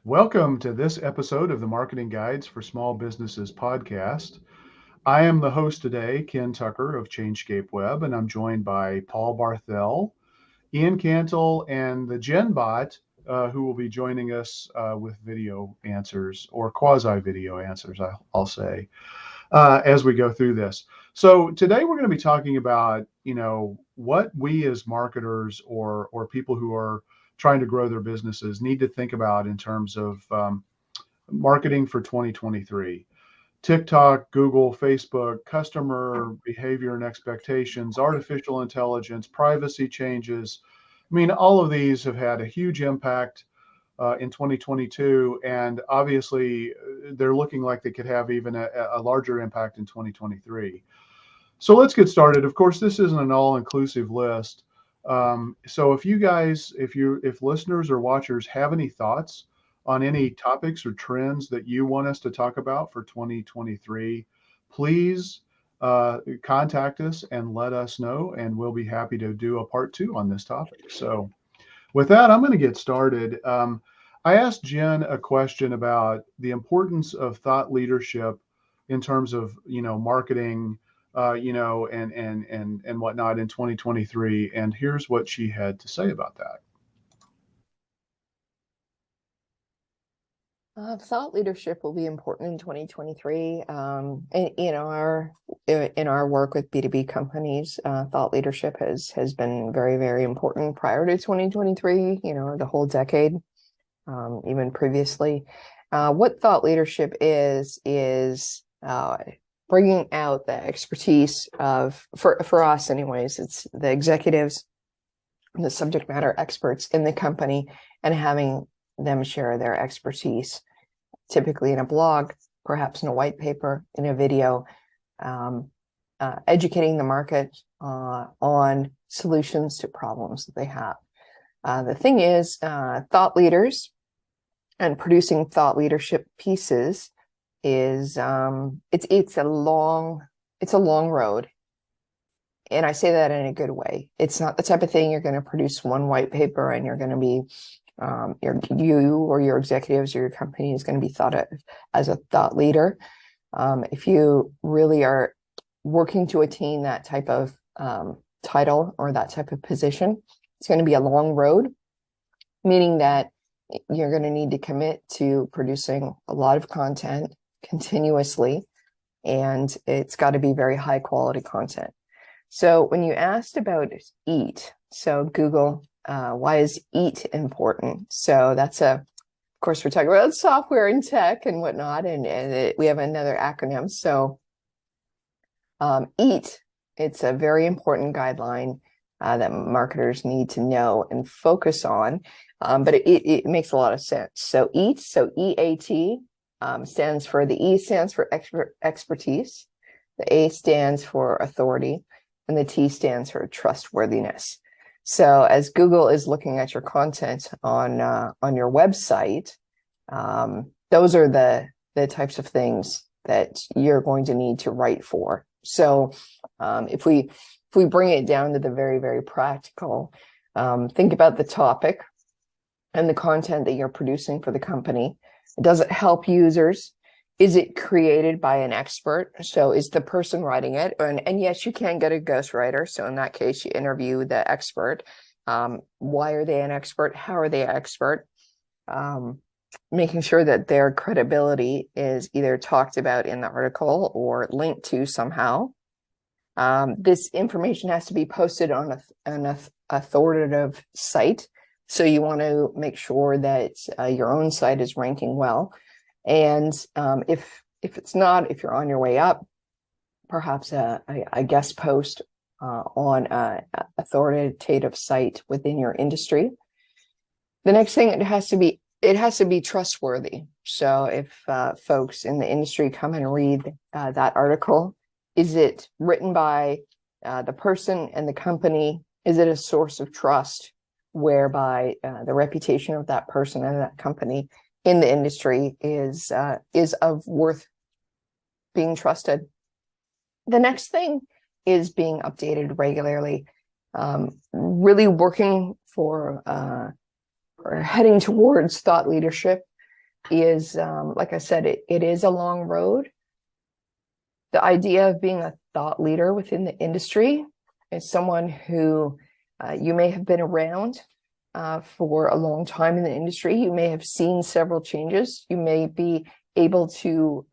Welcome to this episode of the Marketing Guides for Small Businesses podcast. I am the host today, Ken Tucker of Changescape Web, and I'm joined by Paul Barthel, Ian Cantle, and the GenBot, who will be joining us with video answers or quasi-video answers, I'll say, as we go through this. So today we're going to be talking about, what we as marketers or people who are trying to grow their businesses need to think about in terms of marketing for 2023. TikTok, Google, Facebook, customer behavior and expectations, artificial intelligence, privacy changes. I mean, all of these have had a huge impact in 2022, and obviously they're looking like they could have even a larger impact in 2023. So let's get started. Of course, this isn't an all-inclusive list. So if you guys, if listeners or watchers have any thoughts on any topics or trends that you want us to talk about for 2023, please contact us and let us know, and we'll be happy to do a part two on this topic. So with that, I'm going to get started. I asked Jen a question about the importance of thought leadership in terms of marketing, and whatnot in 2023. And here's what she had to say about that. Thought leadership will be important in 2023. In our work with B2B companies, thought leadership has been very, very important prior to 2023. The whole decade, even previously. What thought leadership is bringing out the expertise for us, anyways. It's the executives, the subject matter experts in the company, and having them share their expertise, typically in a blog, perhaps in a white paper, in a video, educating the market on solutions to problems that they have. The thing is, thought leaders and producing thought leadership pieces is it's a long road. And I say that in a good way. It's not the type of thing you're going to produce one white paper and you're going to be you or your executives or your company is going to be thought of as a thought leader. If you really are working to attain that type of title or that type of position, it's going to be a long road, meaning that you're going to need to commit to producing a lot of content continuously, and it's got to be very high quality content. So when you asked about EAT, so Google, why is EAT important? So of course, we're talking about software and tech and whatnot, and we have another acronym. So EAT, it's a very important guideline that marketers need to know and focus on, but it makes a lot of sense. So EAT, so EAT, stands for, the E stands for expertise, the A stands for authority, and the T stands for trustworthiness. So as Google is looking at your content on your website, those are the types of things that you're going to need to write for. So if we bring it down to the very, very practical, think about the topic and the content that you're producing for the company. Does it help users? Is it created by an expert? So is the person writing it? And yes, you can get a ghostwriter. So in that case, you interview the expert. Why are they an expert? How are they an expert? Making sure that their credibility is either talked about in the article or linked to somehow. This information has to be posted on an authoritative site. So you want to make sure that your own site is ranking well. And if it's not, if you're on your way up, perhaps a guest post on an authoritative site within your industry. The next thing, it has to be trustworthy. So if folks in the industry come and read that article, is it written by the person and the company? Is it a source of trust whereby the reputation of that person and that company in the industry is of worth being trusted? The next thing is being updated regularly, really working for or heading towards thought leadership. is, like I said, it is a long road. The idea of being a thought leader within the industry is someone who you may have been around for a long time in the industry. You may have seen several changes. You may be able to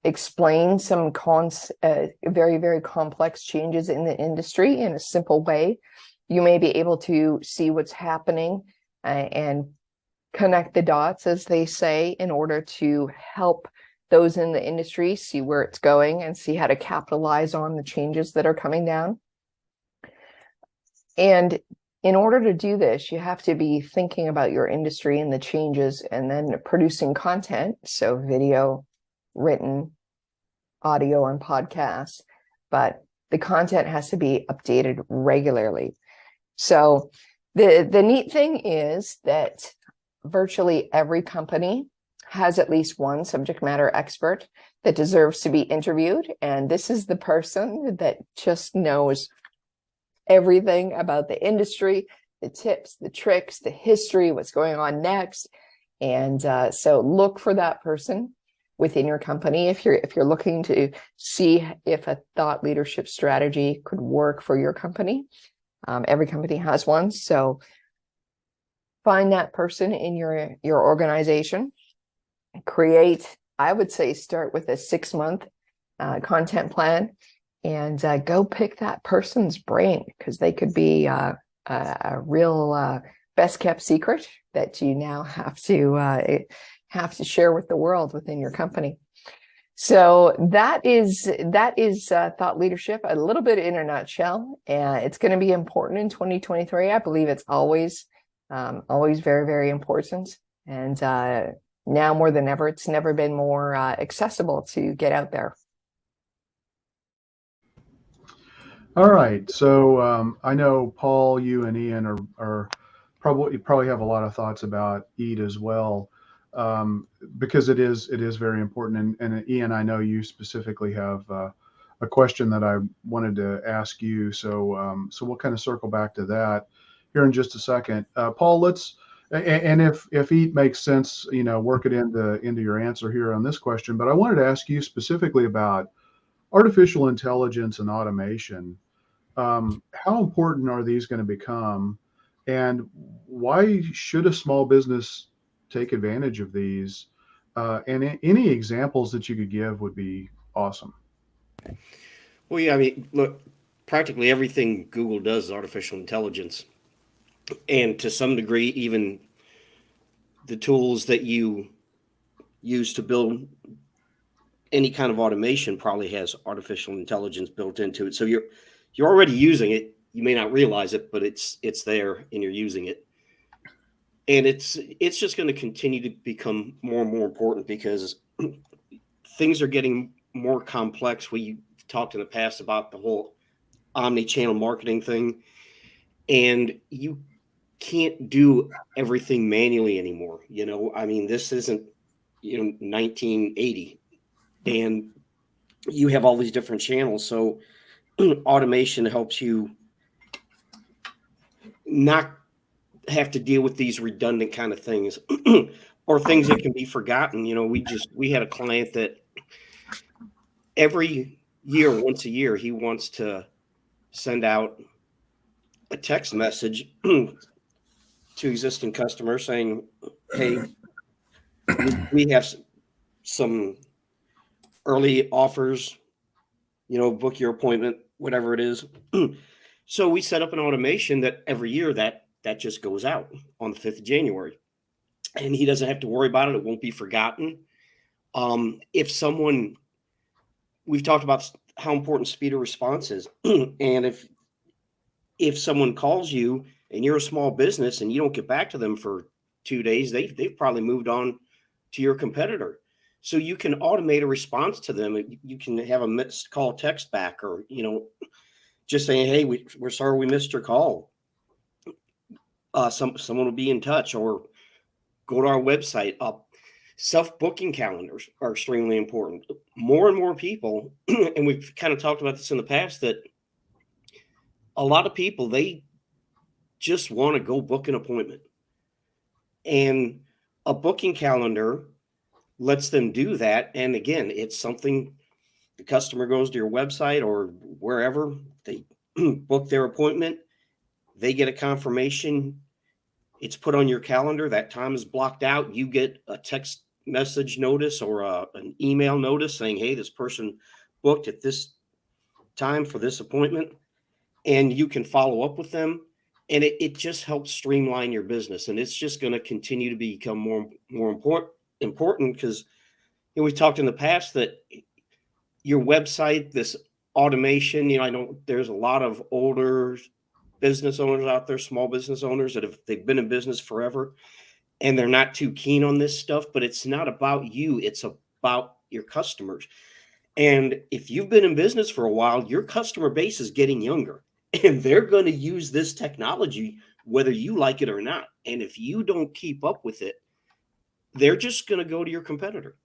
explain some very, very complex changes in the industry in a simple way. You may be able to see what's happening and connect the dots, as they say, in order to help those in the industry see where it's going and see how to capitalize on the changes that are coming down. And in order to do this, you have to be thinking about your industry and the changes, and then producing content, so video, written, audio, and podcasts. But the content has to be updated regularly. So the neat thing is that virtually every company has at least one subject matter expert that deserves to be interviewed. And this is the person that just knows everything about the industry, the tips, the tricks, the history, what's going on next. And so look for that person within your company if you're looking to see if a thought leadership strategy could work for your company. Every company has one, so find that person in your organization. Create, I would say, start with a 6-month content plan, and go pick that person's brain, because they could be a real best kept secret that you now have to share with the world within your company. So that is thought leadership, a little bit in a nutshell. And it's going to be important in 2023. I believe it's always very, very important. And now more than ever, it's never been more accessible to get out there. All right. So I know Paul, you and Ian are probably have a lot of thoughts about EAT as well, because it is very important. And Ian, I know you specifically have a question that I wanted to ask you. So we'll kind of circle back to that here in just a second. Paul, and if EAT makes sense, work it into your answer here on this question. But I wanted to ask you specifically about artificial intelligence and automation. How important are these going to become, and why should a small business take advantage of these? And any examples that you could give would be awesome. Well, yeah, I mean, look, practically everything Google does is artificial intelligence. And to some degree, even the tools that you use to build any kind of automation probably has artificial intelligence built into it. So you're already using it. You may not realize it, but it's there and you're using it. And it's just going to continue to become more and more important because things are getting more complex. We talked in the past about the whole omni-channel marketing thing, and you can't do everything manually anymore. I mean, this isn't 1980, and you have all these different channels. So automation helps you not have to deal with these redundant kind of things or things that can be forgotten. We had a client that every year, once a year, he wants to send out a text message to existing customers saying, hey, we have some early offers, book your appointment, whatever it is. So we set up an automation that every year that just goes out on the 5th of January. And he doesn't have to worry about it. It won't be forgotten. We've talked about how important speed of response is. And if someone calls you and you're a small business and you don't get back to them for 2 days, they've probably moved on to your competitor. So you can automate a response to them. You can have a missed call text back, or, just saying, hey, we're sorry we missed your call. Someone will be in touch, or go to our website. Self-booking calendars are extremely important. More and more people, and we've kind of talked about this in the past, that a lot of people, they just want to go book an appointment. And a booking calendar lets them do that. And again, it's something the customer goes to your website or wherever they book their appointment. They get a confirmation. It's put on your calendar. That time is blocked out. You get a text message notice or an email notice saying, hey, this person booked at this time for this appointment. And you can follow up with them. And it just helps streamline your business. And it's just going to continue to become more important because we've talked in the past that your website, this automation, I know there's a lot of older business owners out there, small business owners they've been in business forever and they're not too keen on this stuff, but it's not about you. It's about your customers. And if you've been in business for a while, your customer base is getting younger and they're going to use this technology, whether you like it or not. And if you don't keep up with it, they're just going to go to your competitor.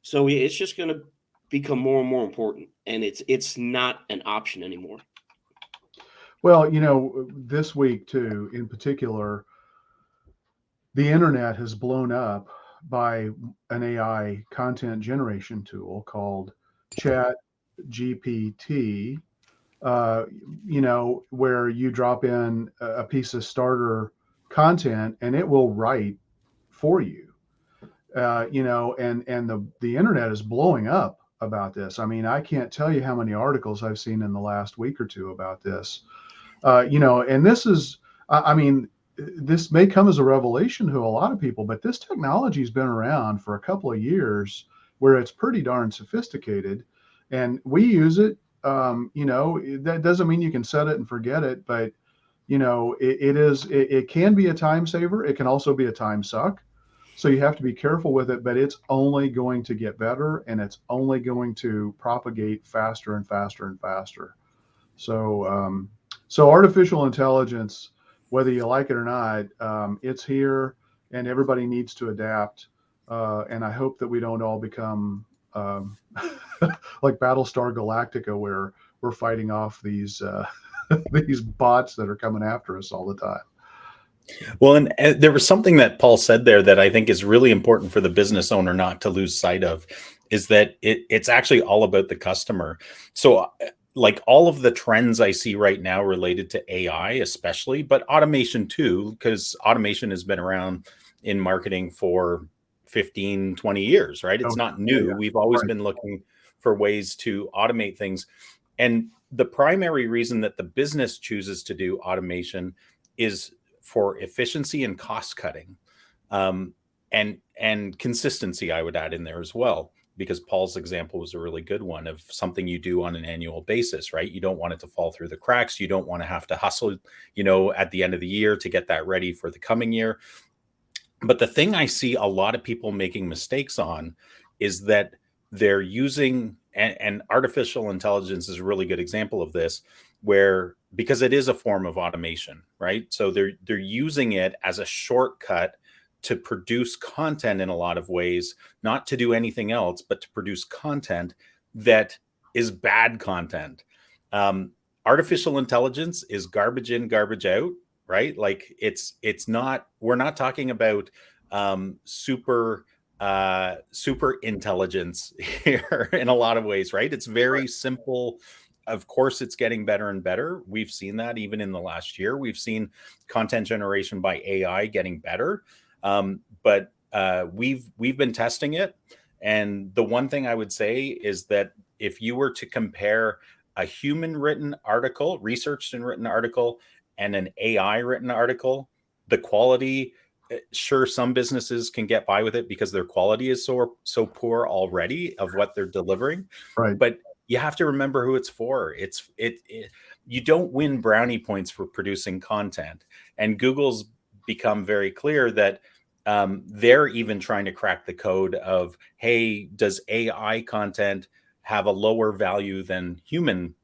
So it's just going to become more and more important. And it's not an option anymore. Well, this week too, in particular, the internet has blown up by an AI content generation tool called Chat GPT, where you drop in a piece of starter content and it will write for you, and the internet is blowing up about this. I mean, I can't tell you how many articles I've seen in the last week or two about this, and this is, this may come as a revelation to a lot of people, but this technology has been around for a couple of years where it's pretty darn sophisticated and we use it. That doesn't mean you can set it and forget it, but it can be a time saver. It can also be a time suck. So you have to be careful with it, but it's only going to get better and it's only going to propagate faster and faster and faster. So, artificial intelligence, whether you like it or not, it's here and everybody needs to adapt. And I hope that we don't all become like Battlestar Galactica, where we're fighting off these these bots that are coming after us all the time. Well, and there was something that Paul said there that I think is really important for the business owner not to lose sight of, is that it's actually all about the customer. So like all of the trends I see right now related to AI especially, but automation too, because automation has been around in marketing for 15, 20 years, right? It's not new. Yeah. We've always been looking for ways to automate things. And the primary reason that the business chooses to do automation is for efficiency and cost cutting, and consistency, I would add in there as well, because Paul's example was a really good one of something you do on an annual basis, right? You don't want it to fall through the cracks. You don't want to have to hustle, at the end of the year to get that ready for the coming year. But the thing I see a lot of people making mistakes on is that they're using, and artificial intelligence is a really good example of this, where, because it is a form of automation, right? So they're using it as a shortcut to produce content in a lot of ways, not to do anything else, but to produce content that is bad content. Artificial intelligence is garbage in, garbage out, right? Like it's not, we're not talking about super intelligence here in a lot of ways, right? It's very simple. Of course, it's getting better and better. We've seen that even in the last year. We've seen content generation by AI getting better. But we've been testing it. And the one thing I would say is that if you were to compare a human written article, researched and written article, and an AI written article, the quality, sure, some businesses can get by with it because their quality is so poor already of what they're delivering. Right. But you have to remember who it's for. You don't win brownie points for producing content. And Google's become very clear that they're even trying to crack the code of, hey, does AI content have a lower value than human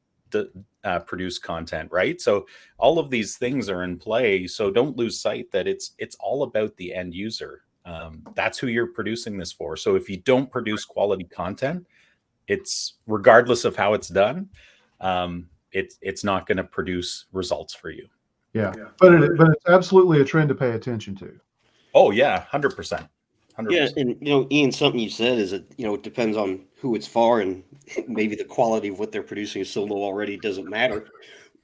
produced content, right? So all of these things are in play. So don't lose sight that it's all about the end user. That's who you're producing this for. So if you don't produce quality content, it's, regardless of how it's done, it's not going to produce results for you. Yeah. But it's absolutely a trend to pay attention to. Oh yeah, 100%. Yeah, and Ian, something you said is that it depends on who it's for, and maybe the quality of what they're producing is so low already it doesn't matter.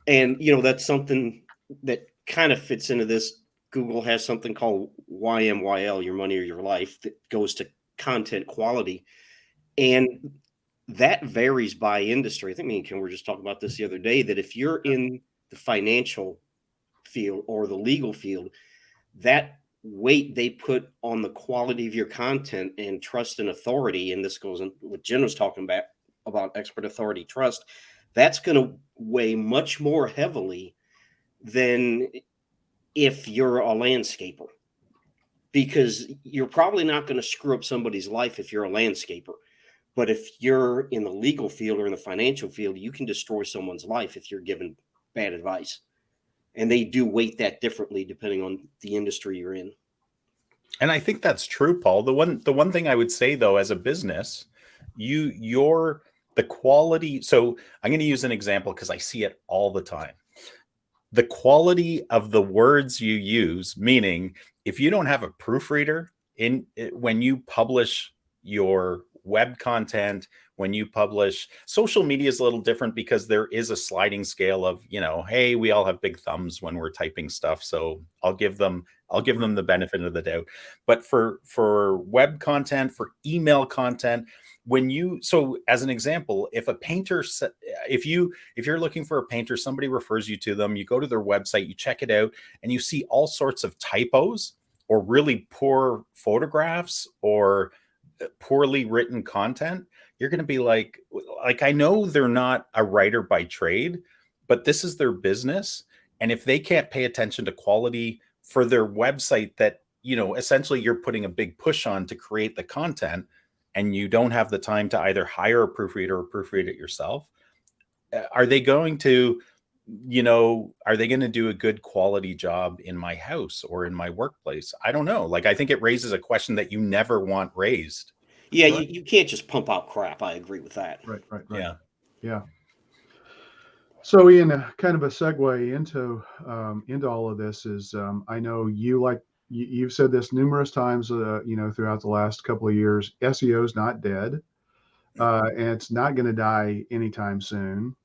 And that's something that kind of fits into this. Google has something called YMYL, your money or your life, that goes to content quality, and that varies by industry. I think me and Ken were just talking about this the other day, that if you're in the financial field or the legal field, that weight they put on the quality of your content and trust and authority, and this goes in what Jen was talking about expert authority trust, that's going to weigh much more heavily than if you're a landscaper, because you're probably not going to screw up somebody's life if you're a landscaper. But if you're in the legal field or in the financial field, you can destroy someone's life if you're given bad advice. And they do weight that differently depending on the industry you're in. And I think that's true, Paul. The one thing I would say though, as a business, the quality. So I'm going to use an example because I see it all the time. The quality of the words you use, meaning if you don't have a proofreader when you publish your web content, when you publish social media is a little different because there is a sliding scale of, hey, we all have big thumbs when we're typing stuff. So I'll give them the benefit of the doubt. But for web content, for email content, so as an example, if a painter, if you're looking for a painter, somebody refers you to them, you go to their website, you check it out, and you see all sorts of typos or really poor photographs or poorly written content, you're going to be like, I know they're not a writer by trade, but this is their business. And if they can't pay attention to quality for their website that, essentially you're putting a big push on to create the content, and you don't have the time to either hire a proofreader or proofread it yourself, are they going to do a good quality job in my house or in my workplace? I don't know. I think it raises a question that you never want raised. Yeah, right. You can't just pump out crap. I agree with that. Right. Yeah. So Ian, kind of a segue into all of this is, I know you've said this numerous times, throughout the last couple of years, SEO is not dead, and it's not going to die anytime soon.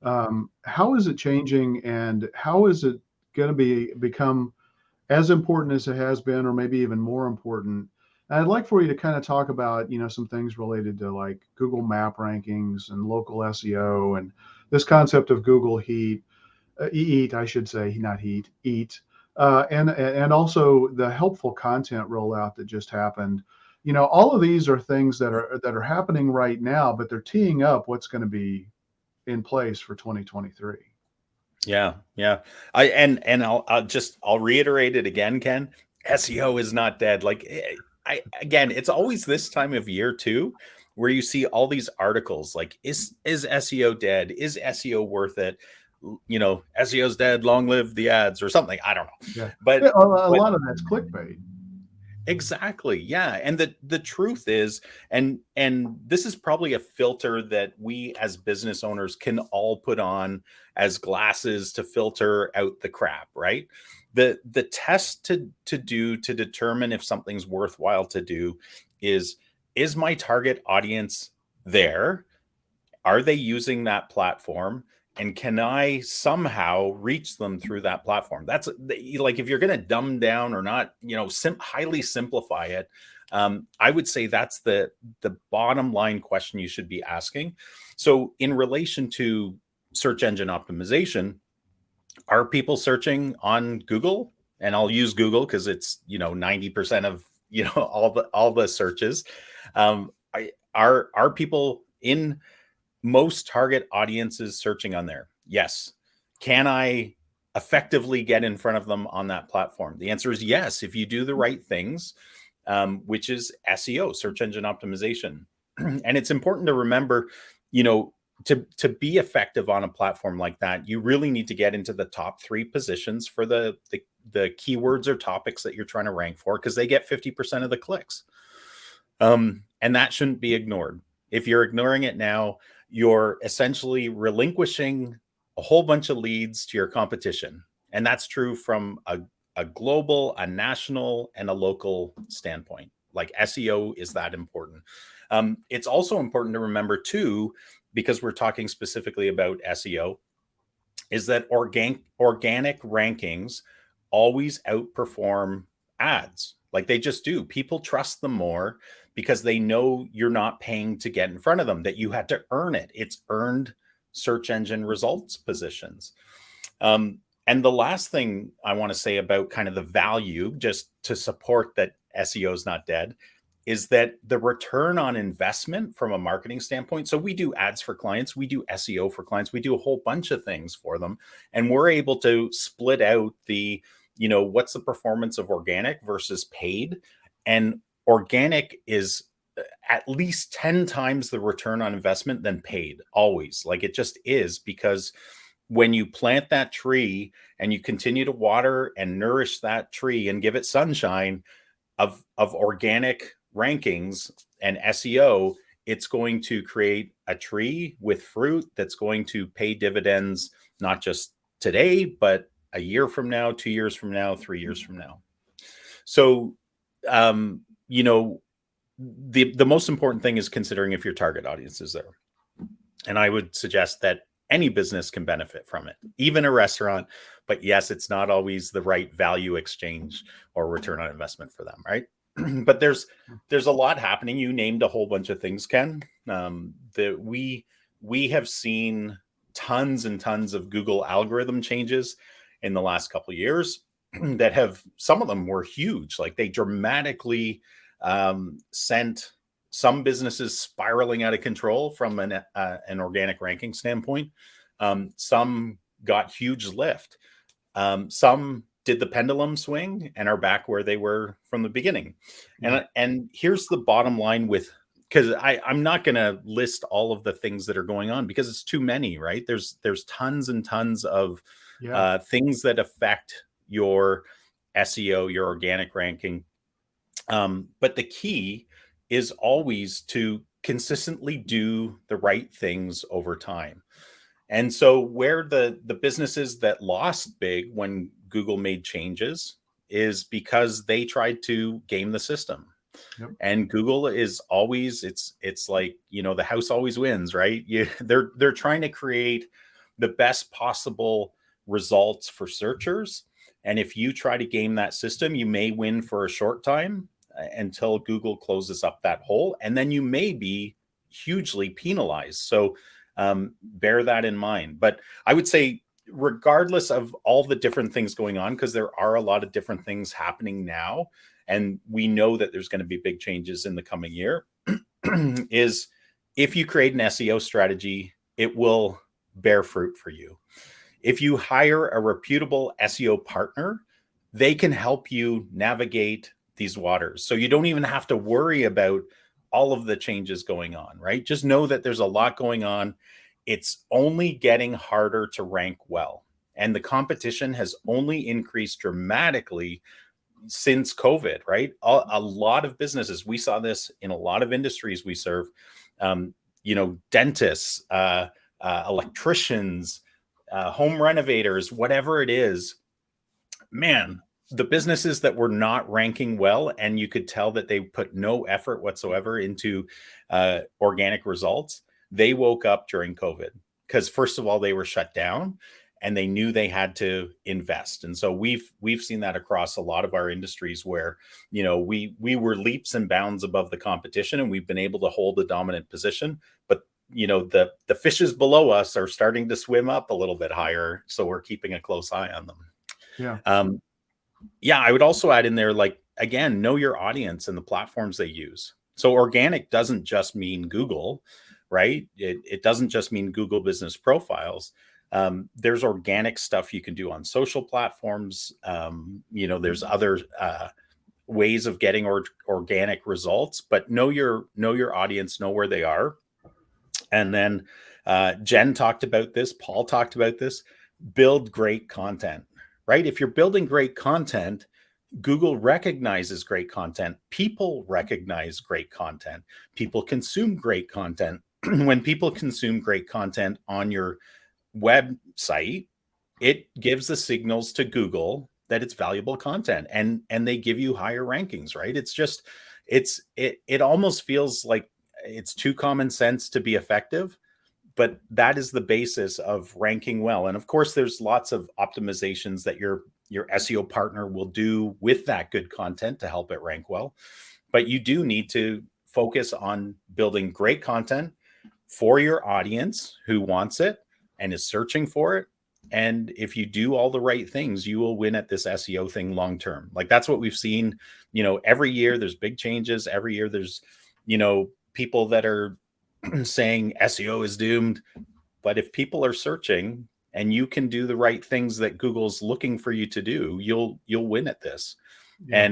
How is it changing, and how is it going to become as important as it has been, or maybe even more important? And I'd like for you to kind of talk about, some things related to like Google Map rankings and local SEO and this concept of Google Heat, EAT, I should say, not Heat, EAT, and also the helpful content rollout that just happened. All of these are things that are happening right now, but they're teeing up what's going to be in place for 2023. Yeah. I'll reiterate it again, Ken. SEO is not dead. Again, it's always this time of year too, where you see all these articles like, is SEO dead? Is SEO worth it? SEO's dead, long live the ads or something. I don't know. Yeah. But a lot of that's clickbait. Exactly. Yeah. And the truth is, and this is probably a filter that we as business owners can all put on as glasses to filter out the crap, right? The test to determine if something's worthwhile to do is my target audience there? Are they using that platform? And can I somehow reach them through that platform? That's like, if you're going to dumb down or not, highly simplify it, I would say that's the bottom line question you should be asking. So in relation to search engine optimization, are people searching on Google? And I'll use Google because it's 90% of all the searches. Are people in most target audiences searching on there? Yes. Can I effectively get in front of them on that platform? The answer is yes, if you do the right things, which is SEO, search engine optimization. And it's important to remember, to be effective on a platform like that, you really need to get into the top 3 positions for the keywords or topics that you're trying to rank for, because they get 50% of the clicks. And that shouldn't be ignored. If you're ignoring it now, you're essentially relinquishing a whole bunch of leads to your competition. And that's true from a global, a national, and a local standpoint. Like SEO is that important. It's also important to remember too, because we're talking specifically about SEO, is that organic rankings always outperform ads. Like they just do. People trust them more because they know you're not paying to get in front of them, that you had to earn it. It's earned search engine results positions. And the last thing I want to say about kind of the value, just to support that SEO is not dead, is that the return on investment from a marketing standpoint. So we do ads for clients, we do SEO for clients, we do a whole bunch of things for them. And we're able to split out the, what's the performance of organic versus paid. And organic is at least 10 times the return on investment than paid, always. Like it just is, because when you plant that tree and you continue to water and nourish that tree and give it sunshine of organic rankings and SEO, it's going to create a tree with fruit that's going to pay dividends, not just today, but a year from now, 2 years from now, 3 years from now. So, the most important thing is considering if your target audience is there. And I would suggest that any business can benefit from it, even a restaurant. But yes, it's not always the right value exchange or return on investment for them, right? But there's a lot happening. You named a whole bunch of things, Ken. That we have seen tons and tons of Google algorithm changes in the last couple of years that have, some of them were huge. Like they dramatically sent some businesses spiraling out of control from an organic ranking standpoint. Some got huge lift. Some did the pendulum swing and are back where they were from the beginning. And here's the bottom line with, because I'm not going to list all of the things that are going on because it's too many, right? There's tons and tons of things that affect your SEO, your organic ranking. But the key is always to consistently do the right things over time. And so where the businesses that lost big when Google made changes is because they tried to game the system. Yep. And Google is always, it's like, the house always wins, right? They're trying to create the best possible results for searchers. And if you try to game that system, you may win for a short time until Google closes up that hole. And then you may be hugely penalized. So bear that in mind. But I would say, regardless of all the different things going on, because there are a lot of different things happening now, and we know that there's going to be big changes in the coming year, is if you create an SEO strategy, it will bear fruit for you. If you hire a reputable SEO partner, they can help you navigate these waters. So you don't even have to worry about all of the changes going on, right? Just know that there's a lot going on. It's only getting harder to rank well. And the competition has only increased dramatically since COVID, right? A lot of businesses, we saw this in a lot of industries we serve, dentists, electricians, home renovators, whatever it is, man, the businesses that were not ranking well, and you could tell that they put no effort whatsoever into organic results, they woke up during COVID because, first of all, they were shut down and they knew they had to invest. And so we've seen that across a lot of our industries where, we were leaps and bounds above the competition and we've been able to hold a dominant position. But, the fishes below us are starting to swim up a little bit higher. So we're keeping a close eye on them. Yeah. I would also add in there, like, again, know your audience and the platforms they use. So organic doesn't just mean Google, right? It doesn't just mean Google business profiles. There's organic stuff you can do on social platforms. There's other ways of getting organic results, but know your audience, know where they are. And then Jen talked about this, Paul talked about this, build great content, right? If you're building great content, Google recognizes great content. People recognize great content. People consume great content. When people consume great content on your website, it gives the signals to Google that it's valuable content, and they give you higher rankings, right? It's just it almost feels like it's too common sense to be effective, but that is the basis of ranking well. And of course, there's lots of optimizations that your SEO partner will do with that good content to help it rank well. But you do need to focus on building great content for your audience who wants it and is searching for it. And if you do all the right things, you will win at this SEO thing long term. Like that's what we've seen, every year there's big changes. Every year there's, people that are saying SEO is doomed. But if people are searching and you can do the right things that Google's looking for you to do, you'll win at this. Yeah.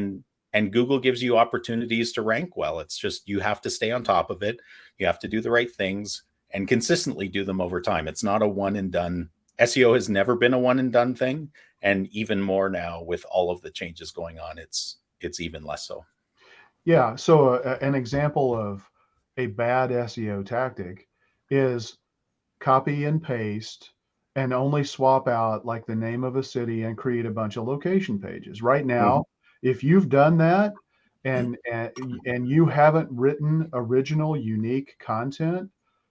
And Google gives you opportunities to rank well. It's just you have to stay on top of it. You have to do the right things and consistently do them over time. It's not a one and done. SEO has never been a one and done thing. And even more now with all of the changes going on, it's even less so. Yeah. So an example of a bad SEO tactic is copy and paste and only swap out like the name of a city and create a bunch of location pages. Right now, if you've done that and you haven't written original, unique content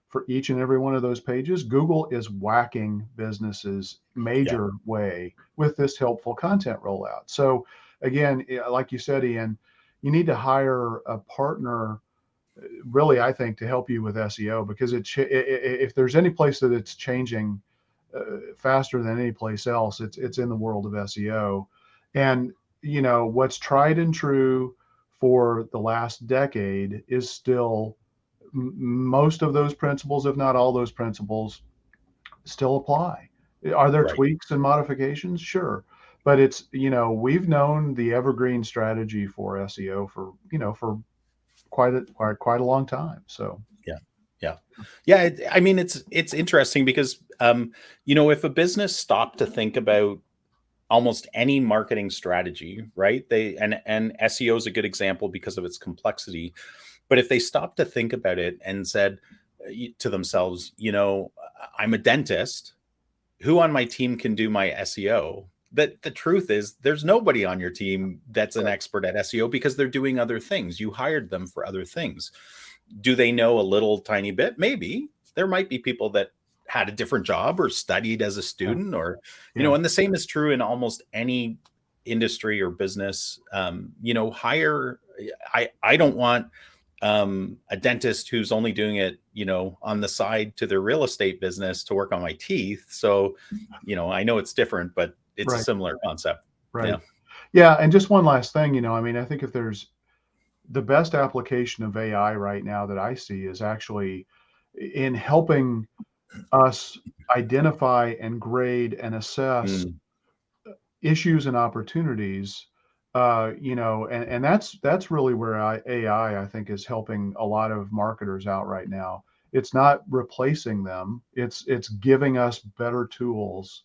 for each and every one of those pages, Google is whacking businesses major way with this helpful content rollout. So again, like you said, Ian, you need to hire a partner, really, I think, to help you with SEO, because if there's any place that it's changing faster than any place else, it's in the world of SEO. And what's tried and true for the last decade is still most of those principles, if not all those principles, still apply. Are there tweaks and modifications? Sure. But it's, we've known the evergreen strategy for SEO for quite a long time. So yeah. I mean, it's interesting because if a business stopped to think about almost any marketing strategy, right? And SEO is a good example because of its complexity. But if they stopped to think about it and said to themselves, I'm a dentist, who on my team can do my SEO? That the truth is there's nobody on your team that's an expert at SEO because they're doing other things. You hired them for other things. Do they know a little tiny bit? Maybe. There might be people that had a different job or studied as a student or, and the same is true in almost any industry or business. Hire, I don't want a dentist who's only doing it, on the side to their real estate business to work on my teeth. So, I know it's different, but it's a similar concept. Right. Yeah. And just one last thing, I think if there's the best application of AI right now that I see is actually in helping us identify and grade and assess issues and opportunities, and that's really where AI, I think, is helping a lot of marketers out right now. It's not replacing them. It's giving us better tools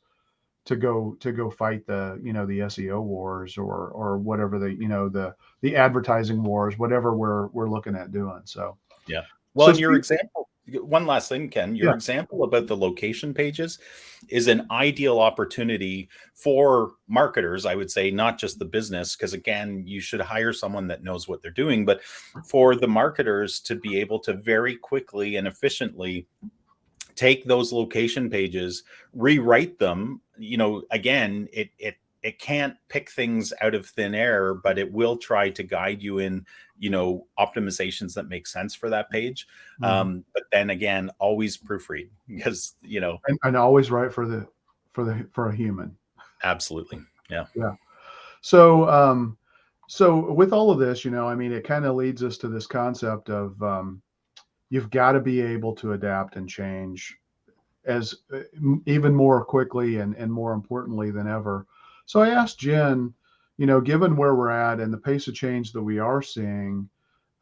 to go fight the the SEO wars or whatever the advertising wars, whatever we're looking at doing. So yeah. Well, in your example, one last thing, Ken, your example about the location pages is an ideal opportunity for marketers, I would say, not just the business, because again, you should hire someone that knows what they're doing, but for the marketers to be able to very quickly and efficiently take those location pages, rewrite them. Again, it can't pick things out of thin air, but it will try to guide you in, optimizations that make sense for that page. But then again, always proofread because, and always write for a human. Absolutely. Yeah. Yeah. So, so with all of this, it kind of leads us to this concept of, you've got to be able to adapt and change as even more quickly and more importantly than ever. So I asked Jen, given where we're at and the pace of change that we are seeing,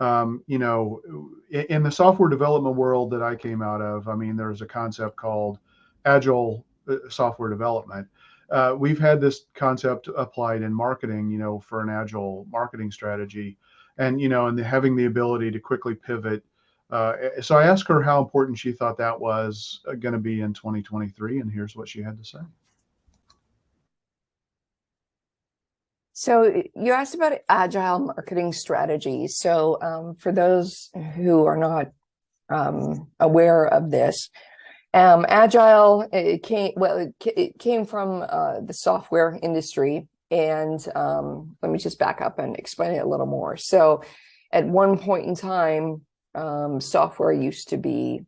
in the software development world that I came out of, there's a concept called agile software development. We've had this concept applied in marketing, for an agile marketing strategy, and having the ability to quickly pivot. So I asked her how important she thought that was going to be in 2023, and here's what she had to say. So you asked about agile marketing strategy. So for those who are not aware of this, agile it came from the software industry, and let me just back up and explain it a little more. So at one point in time, software used to be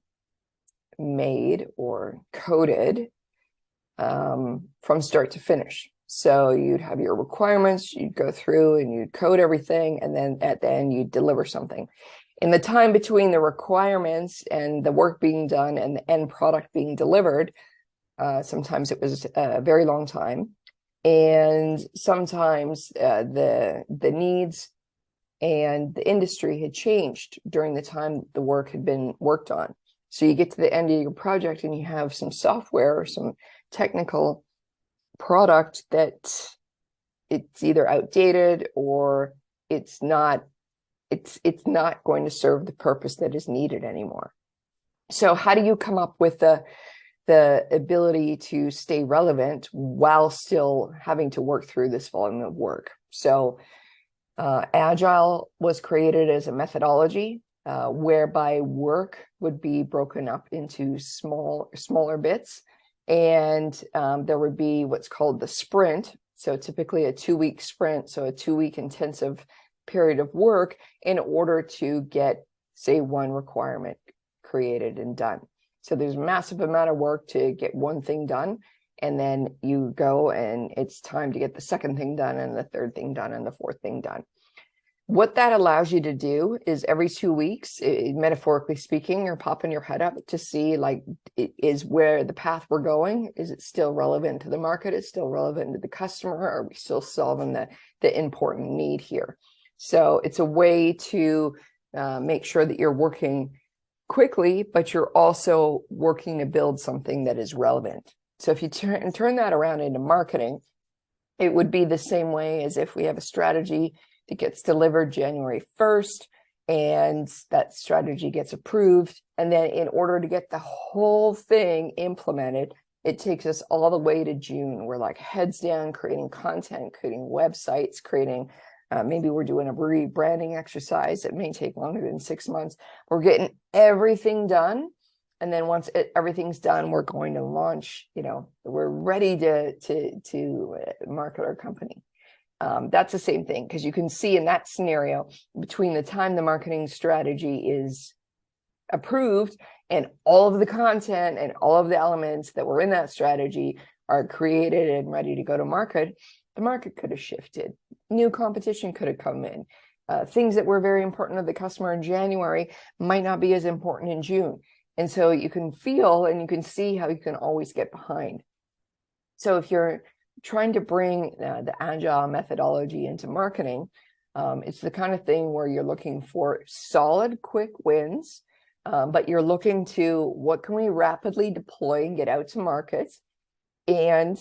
made or coded from start to finish. So you'd have your requirements, you'd go through and you'd code everything, and then at the end you'd deliver something. In the time between the requirements and the work being done and the end product being delivered, sometimes it was a very long time, and sometimes the needs and the industry had changed during the time the work had been worked on. So you get to the end of your project and you have some software or some technical product that it's either outdated or it's not going to serve the purpose that is needed anymore. So how do you come up with the ability to stay relevant while still having to work through this volume of work? So Agile was created as a methodology whereby work would be broken up into smaller bits, and there would be what's called the sprint. So typically a 2-week sprint, so a 2-week intensive period of work in order to get, say, one requirement created and done. So there's a massive amount of work to get one thing done, and then you go and it's time to get the second thing done and the third thing done and the fourth thing done. What that allows you to do is every 2 weeks, metaphorically speaking, you're popping your head up to see, like, is where the path we're going, is it still relevant to the market? Is it still relevant to the customer? Are we still solving the important need here? So it's a way to make sure that you're working quickly, but you're also working to build something that is relevant. So if you turn that around into marketing, it would be the same way as if we have a strategy that gets delivered January 1st, and that strategy gets approved. And then in order to get the whole thing implemented, it takes us all the way to June. We're like heads down, creating content, creating websites, creating, maybe we're doing a rebranding exercise that may take longer than 6 months. We're getting everything done. And then once everything's done, we're going to launch, we're ready to market our company. That's the same thing, because you can see in that scenario, between the time the marketing strategy is approved and all of the content and all of the elements that were in that strategy are created and ready to go to market, the market could have shifted. New competition could have come in. Things that were very important to the customer in January might not be as important in June. And so you can feel and you can see how you can always get behind. So if you're trying to bring the agile methodology into marketing, it's the kind of thing where you're looking for solid, quick wins, but you're looking to what can we rapidly deploy and get out to market and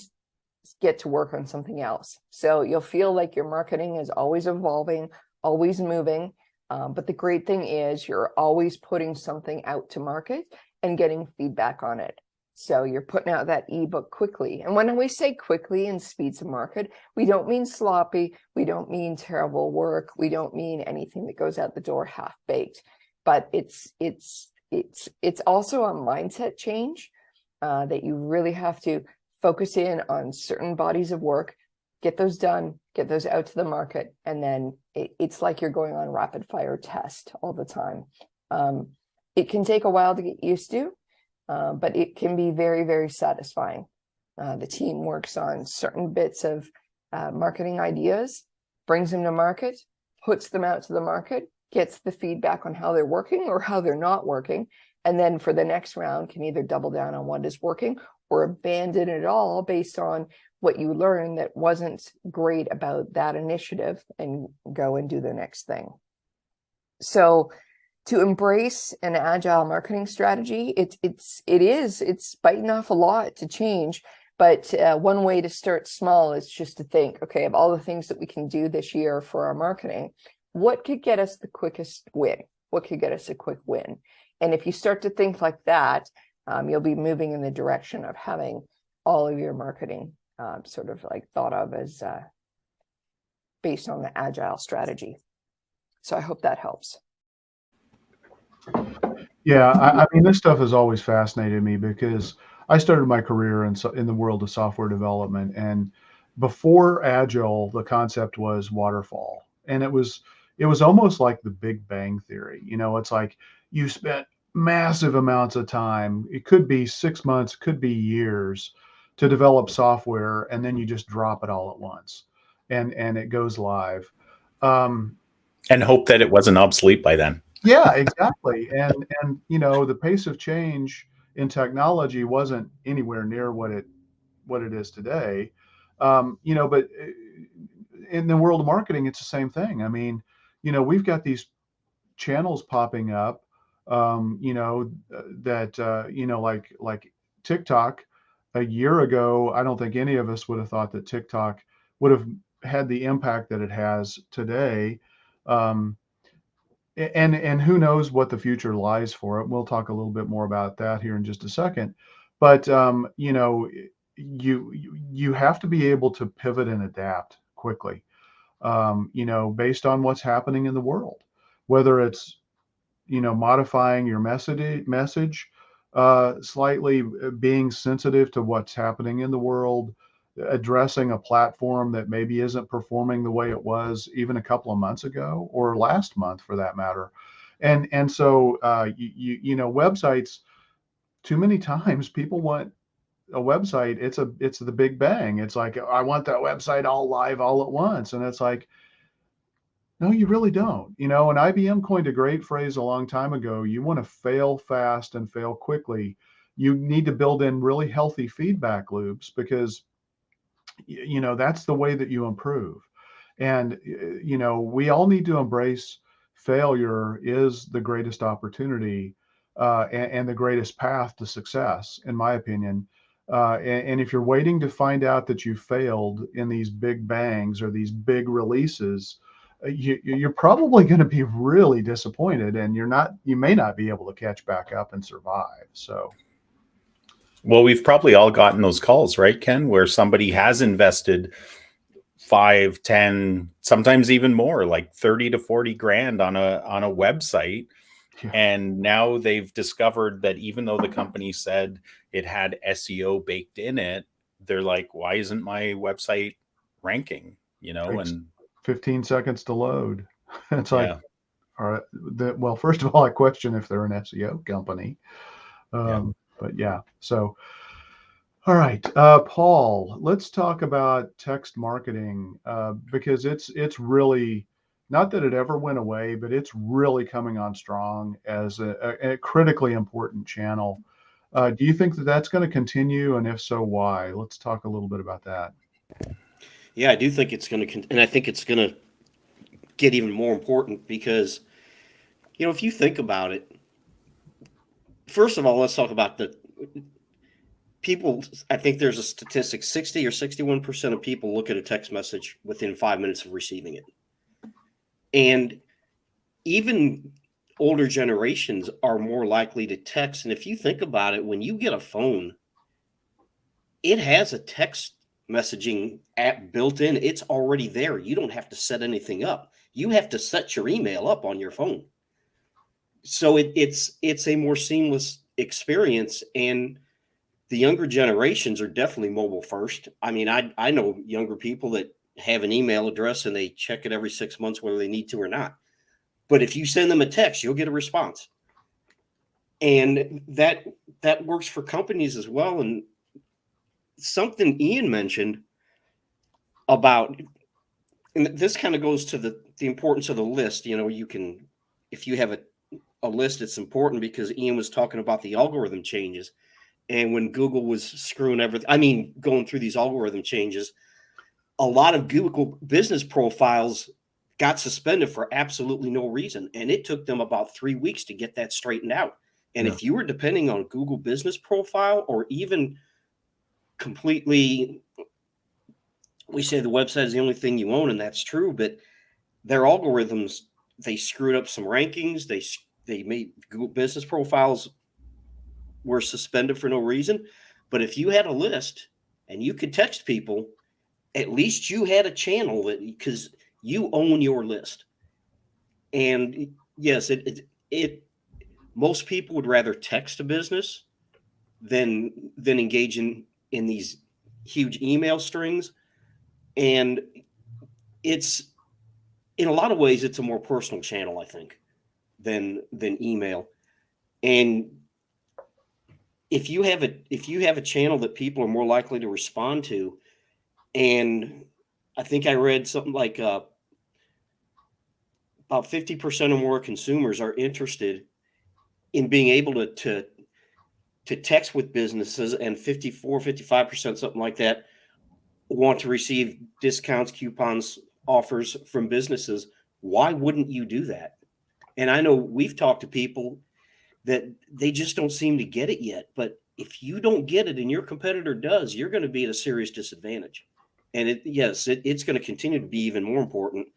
get to work on something else. So you'll feel like your marketing is always evolving, always moving. But the great thing is you're always putting something out to market and getting feedback on it. So you're putting out that ebook quickly. And when we say quickly and speed to market, we don't mean sloppy. We don't mean terrible work. We don't mean anything that goes out the door half-baked. But it's also a mindset change that you really have to focus in on certain bodies of work, get those done, get those out to the market, and then it's like you're going on rapid fire test all the time. It can take a while to get used to, but it can be very, very satisfying. The team works on certain bits of marketing ideas, brings them to market, puts them out to the market, gets the feedback on how they're working or how they're not working, and then for the next round can either double down on what is working or abandon it all based on what you learned that wasn't great about that initiative and go and do the next thing. So to embrace an agile marketing strategy, it's biting off a lot to change. But one way to start small is just to think, okay, of all the things that we can do this year for our marketing, what could get us the quickest win? What could get us a quick win? And if you start to think like that, you'll be moving in the direction of having all of your marketing sort of like thought of as based on the agile strategy. So I hope that helps. Yeah, I mean, this stuff has always fascinated me because I started my career in the world of software development, and before Agile, the concept was waterfall, and it was almost like the Big Bang Theory. It's like you spent massive amounts of time. It could be 6 months, could be years, to develop software, and then you just drop it all at once, and it goes live. Um, And hope that it wasn't obsolete by then. yeah, exactly. And the pace of change in technology wasn't anywhere near what it is today. But in the world of marketing, it's the same thing. I mean, we've got these channels popping up, that like TikTok. A year ago, I don't think any of us would have thought that TikTok would have had the impact that it has today. Um, and who knows what the future lies for it. We'll talk a little bit more about that here in just a second. But you have to be able to pivot and adapt quickly, based on what's happening in the world, whether it's modifying your message slightly, being sensitive to what's happening in the world, addressing a platform that maybe isn't performing the way it was even a couple of months ago or last month for that matter. And so websites, too many times people want a website. It's the big bang. It's like, I want that website all live all at once. And it's like, no, you really don't. And IBM coined a great phrase a long time ago. You want to fail fast and fail quickly. You need to build in really healthy feedback loops, because that's the way that you improve. And we all need to embrace failure is the greatest opportunity, and the greatest path to success, in my opinion. And if you're waiting to find out that you failed in these big bangs or these big releases, you're probably going to be really disappointed, and you may not be able to catch back up and survive. So, well, we've probably all gotten those calls, right, Ken, where somebody has invested 5, 10, sometimes even more, like 30 to 40 grand on a website. yeah. And now they've discovered that even though the company said it had SEO baked in it, they're like, why isn't my website ranking? Takes And 15 seconds to load. It's like, yeah, all right, well, first of all, I question if they're an SEO company. yeah. But yeah, so, all right, Paul, let's talk about text marketing, because it's really, not that it ever went away, but it's really coming on strong as a critically important channel. Do you think that that's going to continue? And if so, why? Let's talk a little bit about that. Yeah, I do think it's going to, and I think it's going to get even more important because, if you think about it, first of all, let's talk about the people. I think there's a statistic: 60 or 61% of people look at a text message within 5 minutes of receiving it, and even older generations are more likely to text. And if you think about it, when you get a phone, it has a text messaging app built in. It's already there. You don't have to set anything up. You have to set your email up on your phone. So it's a more seamless experience. And the younger generations are definitely mobile first. I mean, I know younger people that have an email address and they check it every 6 months whether they need to or not. But if you send them a text, you'll get a response. And that works for companies as well. And something Ian mentioned about, and this kind of goes to the importance of the list. You can, if you have a list, it's important because Ian was talking about the algorithm changes. And when Google was screwing everything, going through these algorithm changes, a lot of Google business profiles got suspended for absolutely no reason. And it took them about 3 weeks to get that straightened out. And Yeah. if you were depending on Google business profile, or even completely, we say the website is the only thing you own, and that's true, but their algorithms, they screwed up some rankings. They made Google business profiles were suspended for no reason. But if you had a list and you could text people, at least you had a channel that, because You own your list. And yes, it most people would rather text a business than engage in these huge email strings. And it's, in a lot of ways, it's a more personal channel, I think, than email. And if you have a channel that people are more likely to respond to, and I think I read something like about 50% or more consumers are interested in being able to text with businesses, and 55%, something like that, want to receive discounts, coupons, offers from businesses. Why wouldn't you do that? And I know we've talked to people that they just don't seem to get it yet. But if you don't get it and your competitor does, you're going to be at a serious disadvantage. And it's going to continue to be even more important,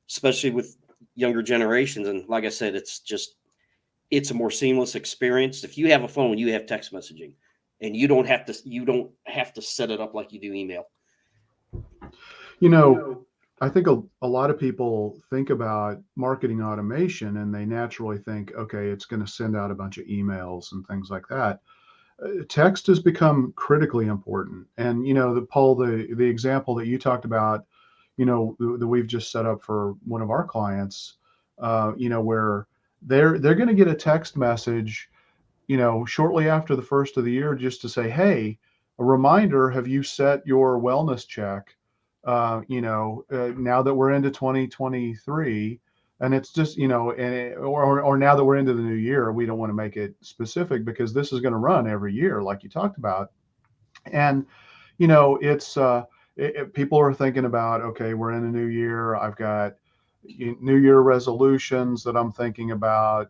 especially with younger generations. And like I said, it's a more seamless experience. If you have a phone, you have text messaging, and you don't have to set it up like you do email. I think a lot of people think about marketing automation and they naturally think, okay, it's going to send out a bunch of emails and things like that. Text has become critically important. And, Paul, the example that you talked about, that we've just set up for one of our clients, where they're going to get a text message, shortly after the first of the year, just to say, hey, a reminder, have you set your wellness check? Now that we're into 2023, and it's just, or now that we're into the new year, we don't want to make it specific because this is going to run every year, like you talked about. And, it's, people are thinking about, okay, we're in a new year. I've got New Year resolutions that I'm thinking about.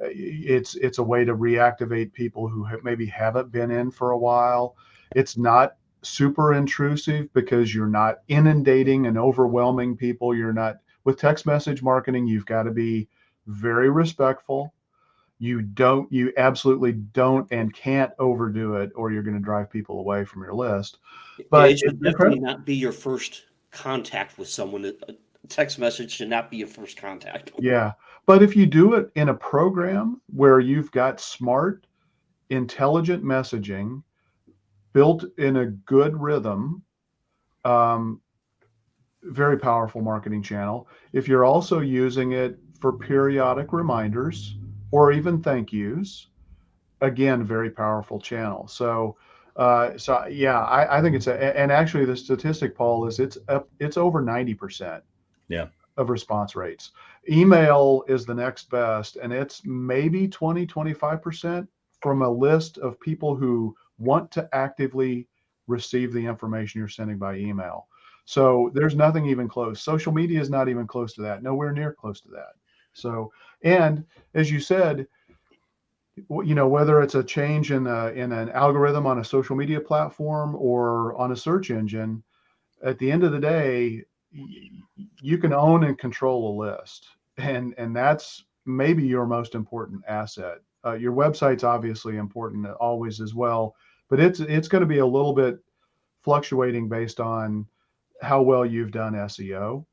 It's a way to reactivate people who maybe haven't been in for a while. It's not super intrusive because you're not inundating and overwhelming people. You're not, with text message marketing, you've got to be very respectful. You absolutely don't and can't overdo it, or you're going to drive people away from your list. But it should definitely not be your first contact with someone. A text message should not be your first contact. Yeah. But if you do it in a program where you've got smart, intelligent messaging built in a good rhythm, very powerful marketing channel. If you're also using it for periodic reminders or even thank yous, again, very powerful channel. So yeah, I think and actually the statistic, Paul, is it's over 90%. Yeah. Of response rates. Email is the next best, and it's maybe 25% from a list of people who want to actively receive the information you're sending by email. So there's nothing even close. Social media is not even close to that, nowhere near close to that. So, and as you said, whether it's a change in an algorithm on a social media platform or on a search engine, at the end of the day, you can own and control a list, and that's maybe your most important asset. Your website's obviously important always as well, but it's going to be a little bit fluctuating based on how well you've done SEO.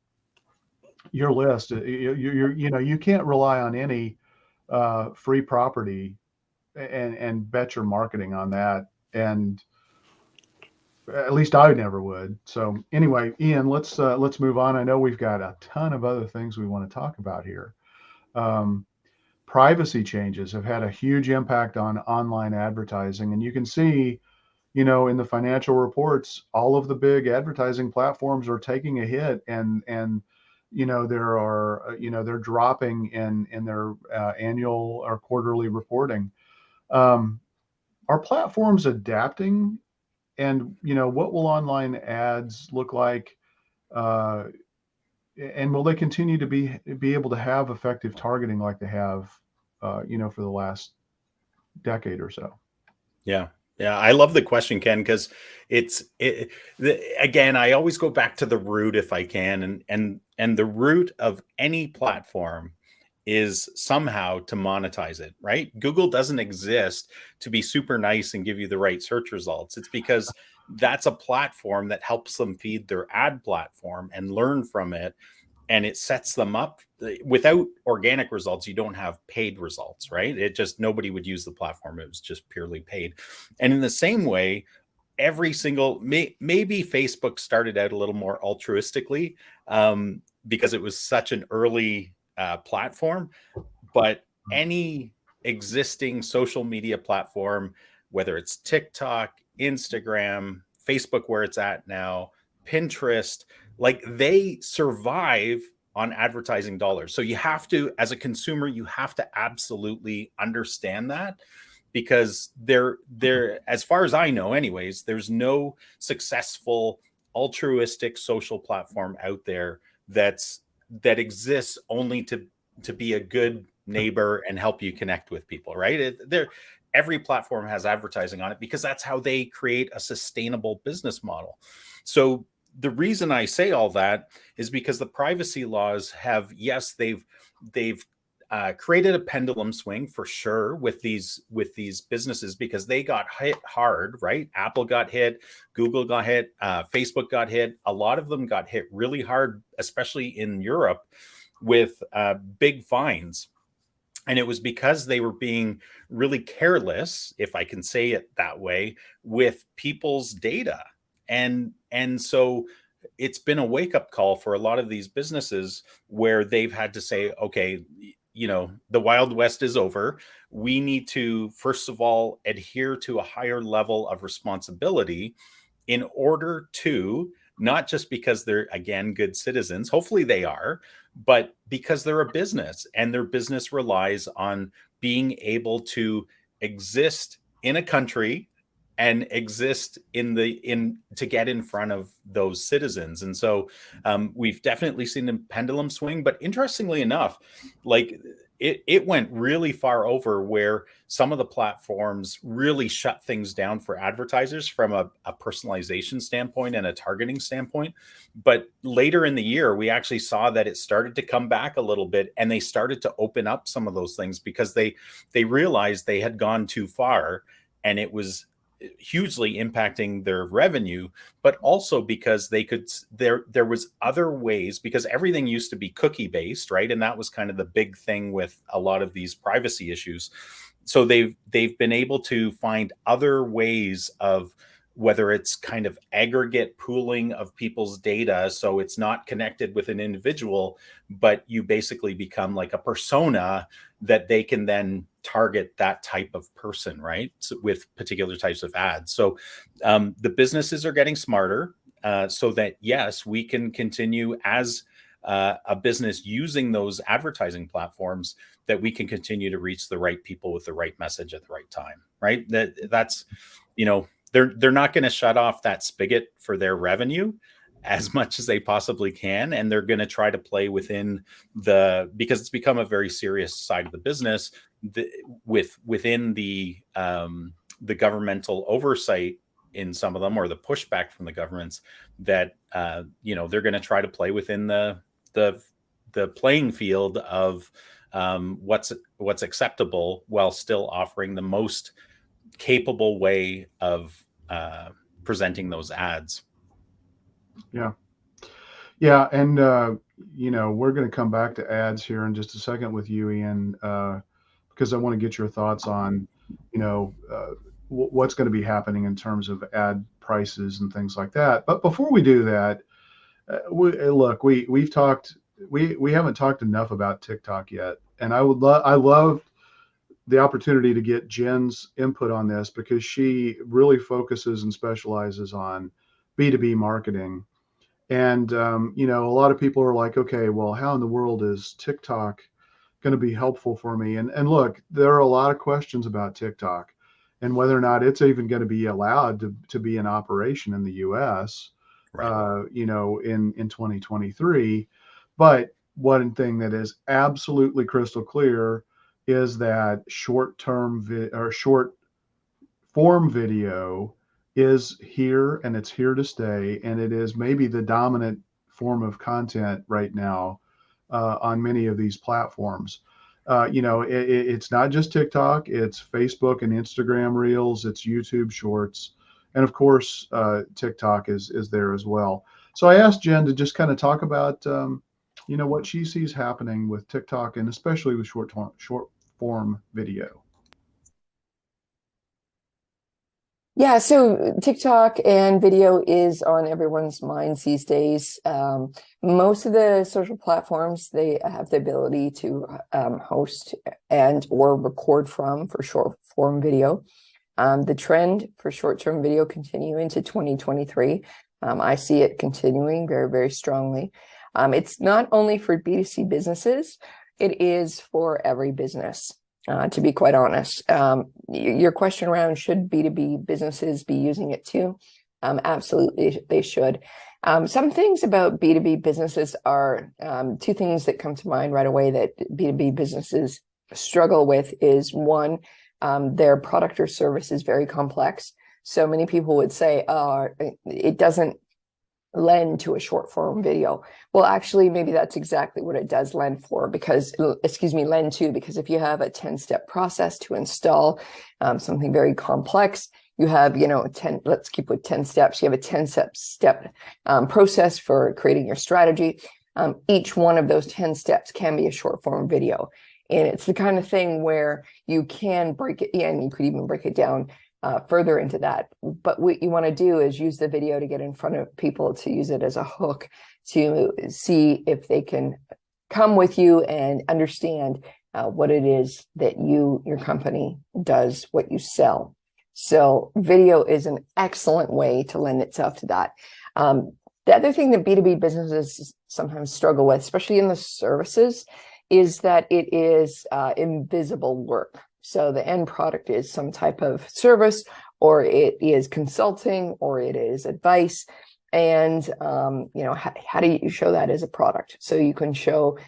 Your list, you can't rely on any free property and bet your marketing on that. And at least I never would. So anyway, Ian, let's move on. I know we've got a ton of other things we want to talk about here. Privacy changes have had a huge impact on online advertising, and you can see, in the financial reports, all of the big advertising platforms are taking a hit, and they're dropping in their annual or quarterly reporting. Are platforms adapting? And what will online ads look like? And will they continue to be able to have effective targeting like they have, for the last decade or so? Yeah. I love the question, Ken, because again, I always go back to the root if I can, and the root of any platform is somehow to monetize it, right? Google doesn't exist to be super nice and give you the right search results. It's because that's a platform that helps them feed their ad platform and learn from it. And it sets them up. Without organic results, you don't have paid results, right? It just, nobody would use the platform. It was just purely paid. And in the same way, every single, maybe Facebook started out a little more altruistically, because it was such an early platform, but any existing social media platform, whether it's TikTok, Instagram, Facebook, where it's at now, Pinterest, like, they survive on advertising dollars. So you have to, as a consumer, you have to absolutely understand that, because there, as far as I know anyways, there's no successful altruistic social platform out there that exists only to be a good neighbor and help you connect with people, right? Every platform has advertising on it, because that's how they create a sustainable business model. So the reason I say all that is because the privacy laws have, yes, they've created a pendulum swing for sure with these businesses, because they got hit hard, right? Apple got hit, Google got hit, Facebook got hit. A lot of them got hit really hard, especially in Europe, with big fines. And it was because they were being really careless, if I can say it that way, with people's data. And so it's been a wake-up call for a lot of these businesses, where they've had to say, okay, the Wild West is over. We need to, first of all, adhere to a higher level of responsibility, in order to, not just because they're, again, good citizens, hopefully they are, but because they're a business, and their business relies on being able to exist in a country and exist to get in front of those citizens. And so we've definitely seen a pendulum swing, but interestingly enough, like, it went really far over, where some of the platforms really shut things down for advertisers from a personalization standpoint and a targeting standpoint. But later in the year, we actually saw that it started to come back a little bit, and they started to open up some of those things, because they realized they had gone too far, and it was hugely impacting their revenue, but also because they could, there was other ways, because everything used to be cookie based, right? And that was kind of the big thing with a lot of these privacy issues. So they've been able to find other ways of, whether it's kind of aggregate pooling of people's data, so it's not connected with an individual, but you basically become like a persona that they can then target that type of person, right? So with particular types of ads. So the businesses are getting smarter, so that, yes, we can continue as a business using those advertising platforms, that we can continue to reach the right people with the right message at the right time, right? That's, they're not going to shut off that spigot for their revenue as much as they possibly can, and they're going to try to play within because it's become a very serious side of the business, within the governmental oversight in some of them, or the pushback from the governments, that they're going to try to play within the playing field of what's acceptable, while still offering the most capable way of presenting those ads. Yeah. And, we're going to come back to ads here in just a second with you, Ian, because I want to get your thoughts on, what's going to be happening in terms of ad prices and things like that. But before we do that, we've talked, we haven't talked enough about TikTok yet. And I love the opportunity to get Jen's input on this, because she really focuses and specializes on B2B marketing. And, a lot of people are like, okay, well, how in the world is TikTok going to be helpful for me? And look, there are a lot of questions about TikTok and whether or not it's even going to be allowed to be in operation in the US, Right. in 2023. But one thing that is absolutely crystal clear is that short form video is here, and it's here to stay, and it is maybe the dominant form of content right now on many of these platforms. It's not just TikTok, it's Facebook and Instagram Reels, it's YouTube Shorts, And of course, TikTok is there as well. So I asked Jen to just kind of talk about, what she sees happening with TikTok and especially with short form video. Yeah, so TikTok and video is on everyone's minds these days. Most of the social platforms, they have the ability to host and or record from for short form video. The trend for short-term video continue into 2023. I see it continuing very, very strongly. It's not only for B2C businesses, it is for every business. To be quite honest, your question around should B2B businesses be using it too? Absolutely, they should. Some things about B2B businesses are two things that come to mind right away that B2B businesses struggle with is one, their product or service is very complex. So many people would say, it doesn't lend to a short form video. Well, actually, maybe that's exactly what it does lend to, because if you have a 10-step process to install something very complex, you have, 10, let's keep with 10 steps. You have a 10-step process for creating your strategy. Each one of those 10 steps can be a short form video. And it's the kind of thing where you can break it, and you could even break it down further into that. But what you want to do is use the video to get in front of people, to use it as a hook, to see if they can come with you and understand what it is that your company does, what you sell. So video is an excellent way to lend itself to that. The other thing that B2B businesses sometimes struggle with, especially in the services, is that it is invisible work. So the end product is some type of service, or it is consulting, or it is advice. And, how do you show that as a product? So you can show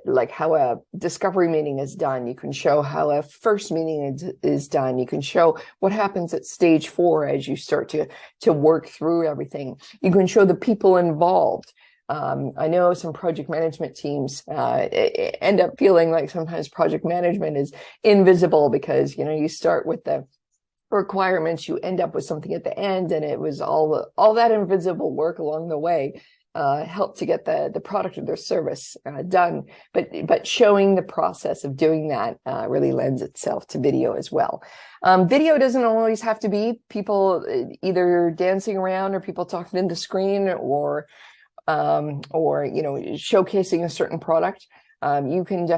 like how a discovery meeting is done. You can show how a first meeting is done. You can show what happens at stage 4 as you start to work through everything. You can show the people involved. I know some project management teams end up feeling like sometimes project management is invisible because, you start with the requirements, you end up with something at the end, and it was all that invisible work along the way helped to get the product or their service done. But showing the process of doing that really lends itself to video as well. Video doesn't always have to be people either dancing around or people talking in the screen or showcasing a certain product. You can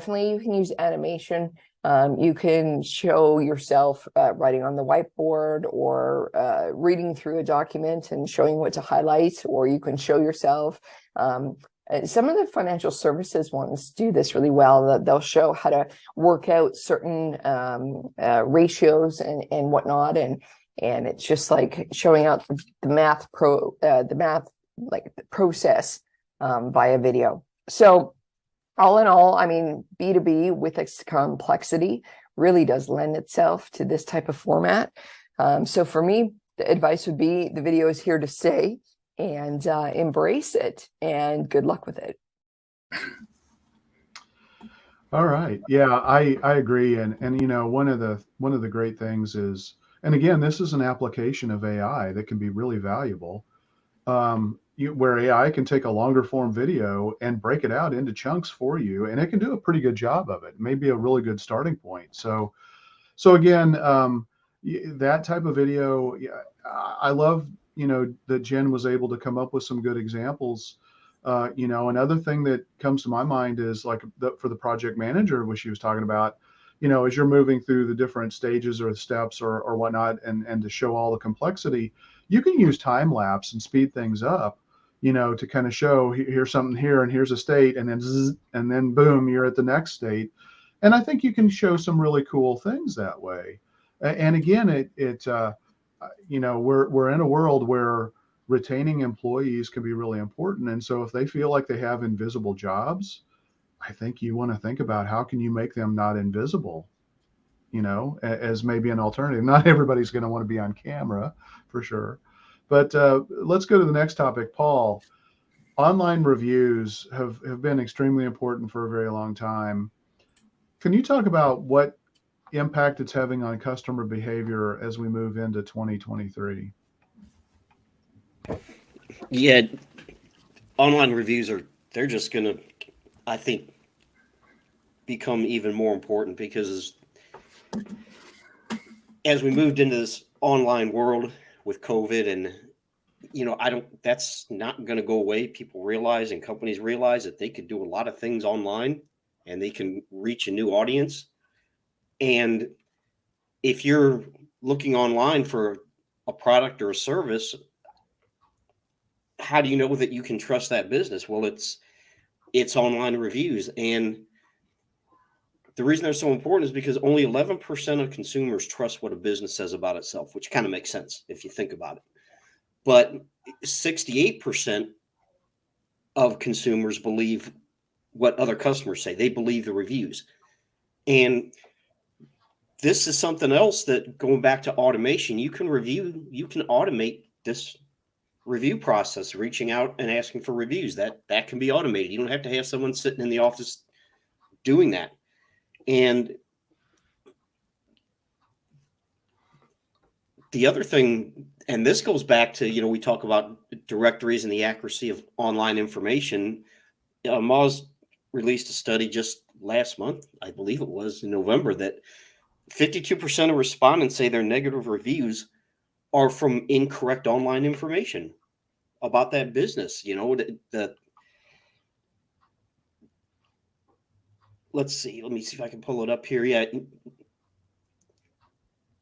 use animation. You can show yourself writing on the whiteboard or reading through a document and showing what to highlight, or you can show yourself. Some of the financial services ones do this really well. They'll show how to work out certain ratios and whatnot, and it's just like showing out the math like the process via video. So all in all, I mean, B2B with its complexity really does lend itself to this type of format. So for me, the advice would be the video is here to stay, and embrace it, and good luck with it. All right. Yeah, I agree. And one of the great things is, and again, this is an application of AI that can be really valuable. Where AI can take a longer form video and break it out into chunks for you, and it can do a pretty good job of it. Maybe a really good starting point. So again, that type of video, I love, that Jen was able to come up with some good examples. Another thing that comes to my mind is like for the project manager, which she was talking about, as you're moving through the different stages or steps or whatnot, and to show all the complexity, you can use time lapse and speed things up, to kind of show here's something here and here's a state, and then zzz, and then boom, you're at the next state. And I think you can show some really cool things that way. And again, we're in a world where retaining employees can be really important. And so if they feel like they have invisible jobs, I think you want to think about how can you make them not invisible, as maybe an alternative. Not everybody's going to want to be on camera for sure. But let's go to the next topic. Paul, online reviews have been extremely important for a very long time. Can you talk about what impact it's having on customer behavior as we move into 2023. Yeah, online reviews they're just going to, I think, become even more important because as we moved into this online world with COVID and that's not going to go away. People realize and companies realize that they could do a lot of things online and they can reach a new audience. And if you're looking online for a product or a service, how do you know that you can trust that business? Well, it's online reviews. And the reason they're so important is because only 11% of consumers trust what a business says about itself, which kind of makes sense if you think about it. But 68% of consumers believe what other customers say. They believe the reviews. And this is something else that, going back to automation, you can automate this review process, reaching out and asking for reviews. That can be automated. You don't have to have someone sitting in the office doing that. And the other thing, and this goes back to, we talk about directories and the accuracy of online information. Moz released a study just last month, I believe it was in November, that 52% of respondents say their negative reviews are from incorrect online information about that business. Let me see if I can pull it up here. Yeah.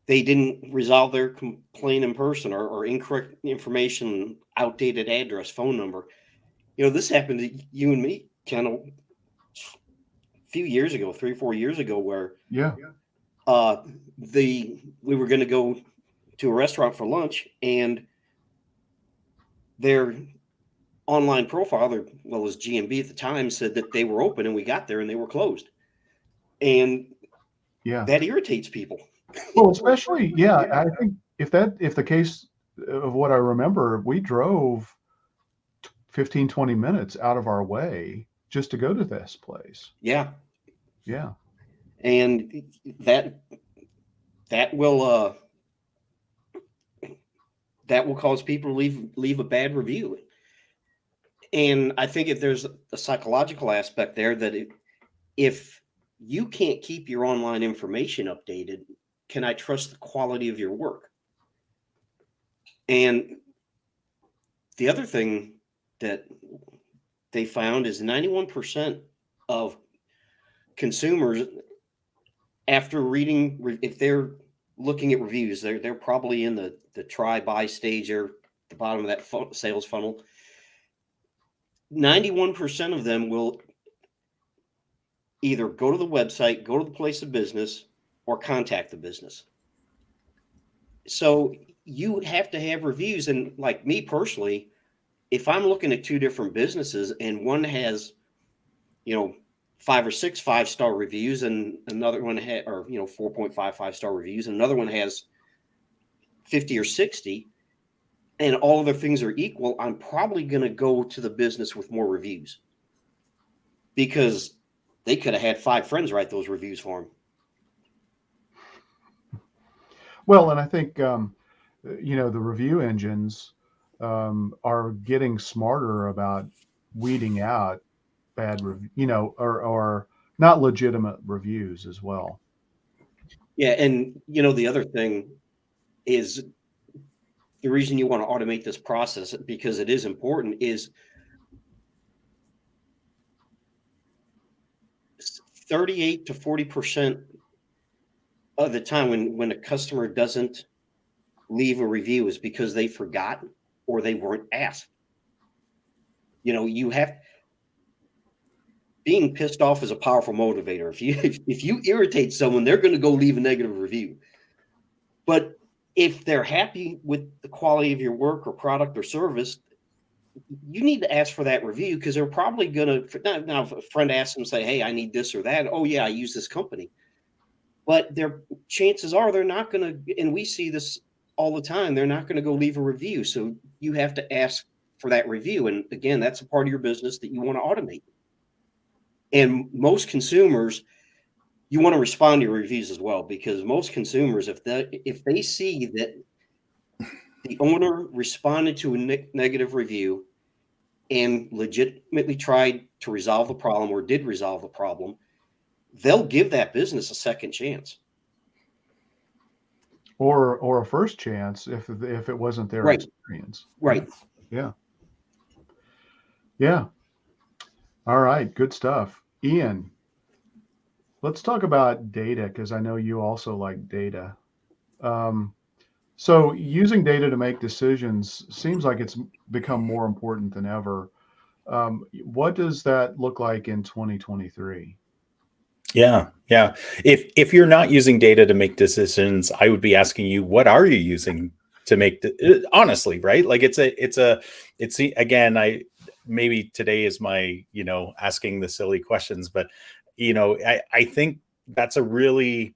They didn't resolve their complaint in person, or incorrect information, outdated address, phone number. This happened to you and me kind of a few years ago, 3 or 4 years ago, where we were going to go to a restaurant for lunch, and their online profile, was GMB at the time, said that they were open, and we got there and they were closed. And that irritates people. Well, especially, I think if the case of what I remember, we drove 15, 20 minutes out of our way just to go to this place. Yeah. Yeah. And that will cause people to leave a bad review. And I think if there's a psychological aspect there, that if you can't keep your online information updated, can I trust the quality of your work? And the other thing that they found is 91% of consumers, after reading, if they're looking at reviews, they're probably in the try buy stage, or the bottom of that sales funnel. 91% of them will either go to the website, go to the place of business, or contact the business. So you have to have reviews. And like me personally, if I'm looking at 2 different businesses and one has, 5 or 6 5-star reviews, and another one had, 4.5 5-star reviews, and another one has 50 or 60, and all other things are equal, I'm probably going to go to the business with more reviews, because they could have had 5 friends write those reviews for them. Well, and I think, the review engines are getting smarter about weeding out bad or not legitimate reviews as well. Yeah. And, the other thing is, the reason you want to automate this process, because it is important, is 38 to 40% of the time when a customer doesn't leave a review is because they forgot or they weren't asked. Being pissed off is a powerful motivator. If you irritate someone, they're going to go leave a negative review. But if they're happy with the quality of your work or product or service, you need to ask for that review, because they're probably going to, now if a friend asks them, say, hey, I need this or that. Oh yeah, I use this company. But their chances are they're not going to, and we see this all the time, they're not going to go leave a review. So you have to ask for that review. And again, that's a part of your business that you want to automate. And most consumers, you want to respond to your reviews as well, because most consumers, if they see that the owner responded to a negative review and legitimately tried to resolve the problem or did resolve the problem, they'll give that business a second chance. Or a first chance if it wasn't their Right. experience. Right. Yeah. Yeah. All right. Good stuff. Ian, let's talk about data, because I know you also like data. So using data to make decisions seems like it's become more important than ever. What does that look like in 2023? Yeah. If you're not using data to make decisions, I would be asking you, what are you using to make honestly, right? Like it's again, maybe today is my, asking the silly questions, but I think that's a really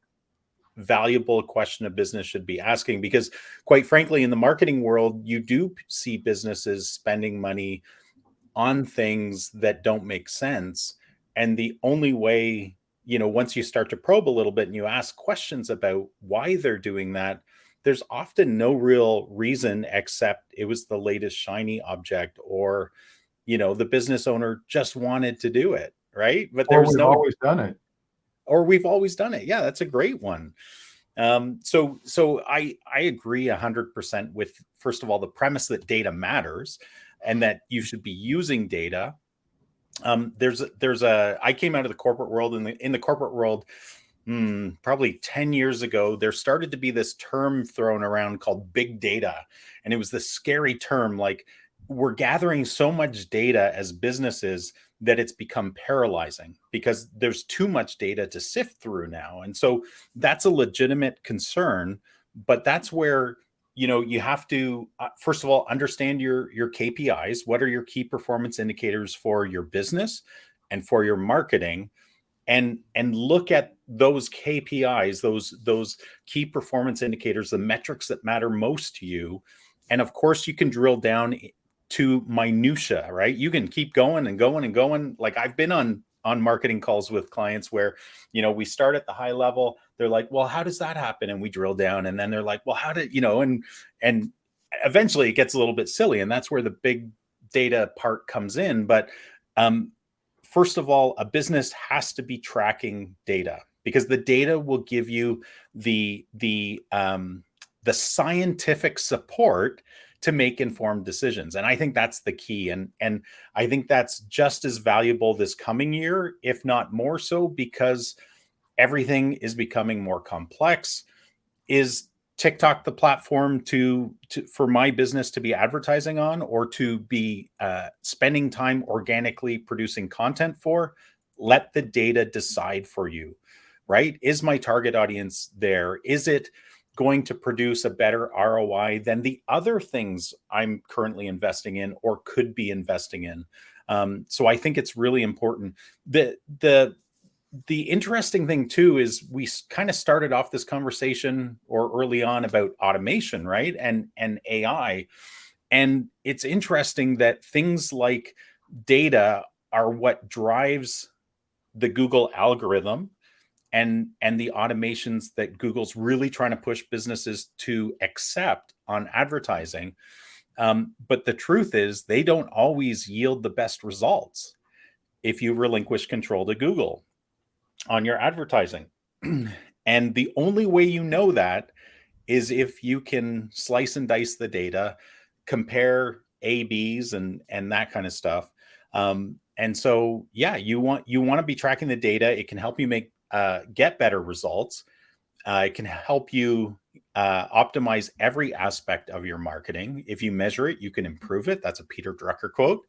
valuable question a business should be asking, because quite frankly, in the marketing world, you do see businesses spending money on things that don't make sense. And the only way, once you start to probe a little bit and you ask questions about why they're doing that, there's often no real reason except it was the latest shiny object, or, the business owner just wanted to do it. Right. But Or there's we've no, always done it. or we've always done it. Yeah, that's a great one. So I agree 100% with, first of all, the premise that data matters and that you should be using data. I came out of the corporate world, and in the corporate world, probably 10 years ago, there started to be this term thrown around called big data. And it was this scary term, like, we're gathering so much data as businesses that it's become paralyzing because there's too much data to sift through now. And so that's a legitimate concern, but that's where, you have to, first of all, understand your KPIs. What are your key performance indicators for your business and for your marketing? And look at those KPIs, those key performance indicators, the metrics that matter most to you. And of course, you can drill down to minutia, right? You can keep going and going and going. Like, I've been on marketing calls with clients where, we start at the high level. They're like, well, how does that happen? And we drill down, and then they're like, well, how did, and eventually it gets a little bit silly. And that's where the big data part comes in. But, first of all, a business has to be tracking data, because the data will give you the scientific support to make informed decisions. And I think that's the key. And I think that's just as valuable this coming year, if not more so, because everything is becoming more complex. Is TikTok the platform for my business to be advertising on, or to be spending time organically producing content for? Let the data decide for you, right? Is my target audience there? Is it going to produce a better ROI than the other things I'm currently investing in or could be investing in? So I think it's really important. The interesting thing too is we kind of started off this conversation or early on about automation, right? And AI. And it's interesting that things like data are what drives the Google algorithm and the automations that Google's really trying to push businesses to accept on advertising. But the truth is, they don't always yield the best results if you relinquish control to Google on your advertising. And the only way you know that is if you can slice and dice the data, compare A/Bs and that kind of stuff. And so, yeah, you want to be tracking the data. It can help you get better results. It can help you optimize every aspect of your marketing. If you measure it, you can improve it. That's a Peter Drucker quote.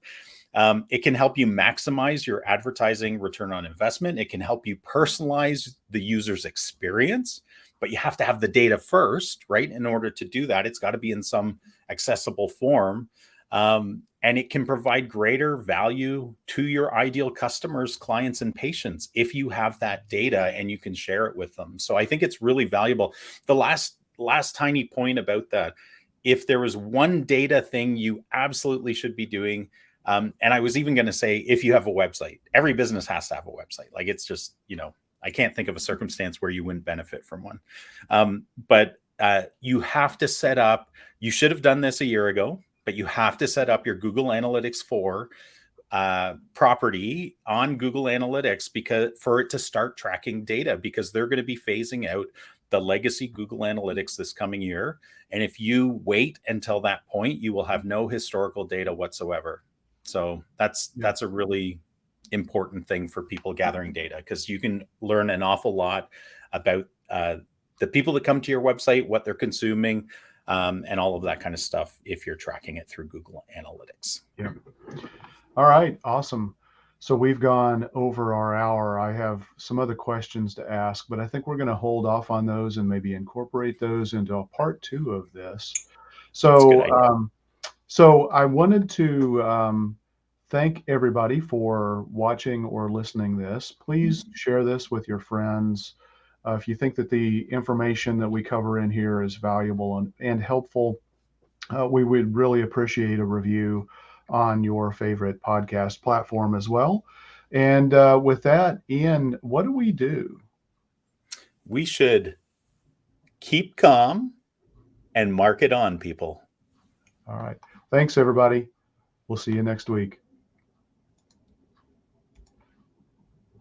It can help you maximize your advertising return on investment. It can help you personalize the user's experience, but you have to have the data first, right? In order to do that, it's got to be in some accessible form. And it can provide greater value to your ideal customers, clients, and patients if you have that data and you can share it with them. So I think it's really valuable. The last tiny point about that, if there was one data thing you absolutely should be doing, and I was even going to say, if you have a website, every business has to have a website. Like, it's just, I can't think of a circumstance where you wouldn't benefit from one. But you have to set up, you should have done this a year ago, but you have to set up your Google Analytics 4 property on Google Analytics because for it to start tracking data, because they're going to be phasing out the legacy Google Analytics this coming year. And if you wait until that point, you will have no historical data whatsoever. So that's a really important thing for people gathering data, because you can learn an awful lot about the people that come to your website, what they're consuming, and all of that kind of stuff if you're tracking it through Google Analytics. Yeah. All right, awesome. So we've gone over our hour. I have some other questions to ask, but I think we're going to hold off on those and maybe incorporate those into a part 2 of this. So, so I wanted to thank everybody for watching or listening this. Please share this with your friends. If you think that the information that we cover in here is valuable and helpful, we would really appreciate a review on your favorite podcast platform as well. And with that, Ian, what do we do? We should keep calm and market on, people. All right. Thanks, everybody. We'll see you next week.